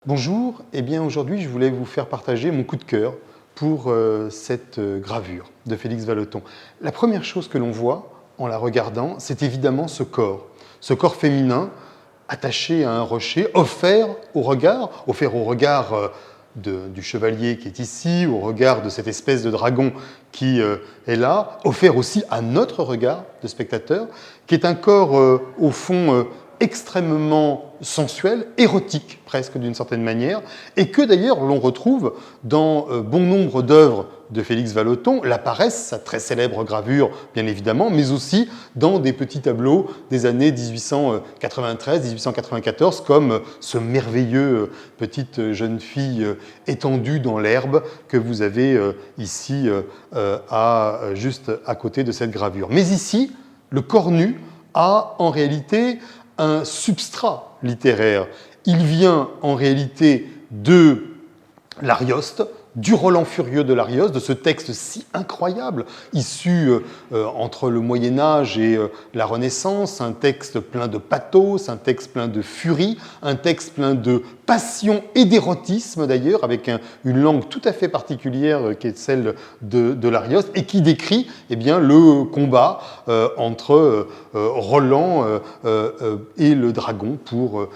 Bonjour, aujourd'hui je voulais vous faire partager mon coup de cœur pour cette gravure de Félix Vallotton. La première chose que l'on voit en la regardant, c'est évidemment ce corps féminin attaché à un rocher, offert au regard du chevalier qui est ici, au regard de cette espèce de dragon qui est là, offert aussi à notre regard de spectateur, qui est un corps au fond extrêmement sensuel, érotique presque d'une certaine manière, et que d'ailleurs l'on retrouve dans bon nombre d'œuvres de Félix Vallotton, la Paresse, sa très célèbre gravure bien évidemment, mais aussi dans des petits tableaux des années 1893-1894, comme ce merveilleux petite jeune fille étendue dans l'herbe que vous avez ici juste à côté de cette gravure. Mais ici, le corps nu a en réalité un substrat littéraire. Il vient en réalité de l'Arioste, du Roland furieux de l'Arioste, de ce texte si incroyable, issu entre le Moyen-Âge et la Renaissance, un texte plein de pathos, un texte plein de furie, un texte plein de passion et d'érotisme d'ailleurs, avec une langue tout à fait particulière qui est celle de l'Arioste, et qui décrit le combat entre Roland et le dragon pour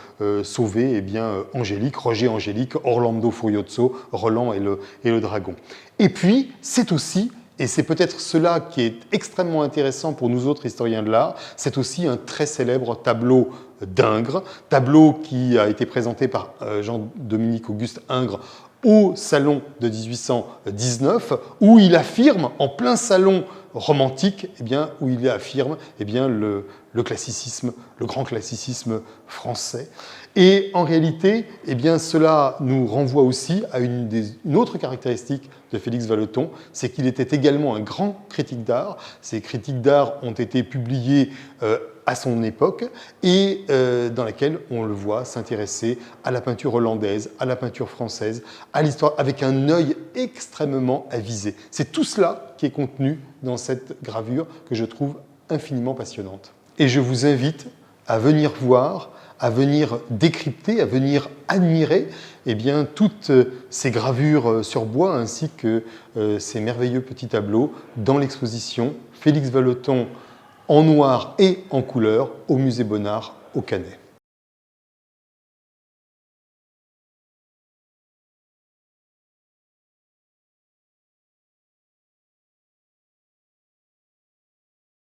sauver Angélique, Roger Angélique, Orlando Furiozzo, Roland et le dragon. Et puis, c'est aussi, et c'est peut-être cela qui est extrêmement intéressant pour nous autres historiens de l'art, c'est aussi un très célèbre tableau d'Ingres, tableau qui a été présenté par Jean-Dominique Auguste Ingres au salon de 1819, où il affirme, en plein salon romantique, où il affirme le classicisme, le grand classicisme français. Et en réalité, cela nous renvoie aussi à une autre caractéristique de Félix Vallotton, c'est qu'il était également un grand critique d'art. Ces critiques d'art ont été publiées à son époque et dans laquelle on le voit s'intéresser à la peinture hollandaise, à la peinture française, à l'histoire, avec un œil extrêmement avisé. C'est tout cela qui est contenu dans cette gravure que je trouve infiniment passionnante. Et je vous invite à venir voir, à venir décrypter, à venir admirer toutes ces gravures sur bois ainsi que ces merveilleux petits tableaux dans l'exposition Félix Vallotton en noir et en couleur au Musée Bonnard au Cannet.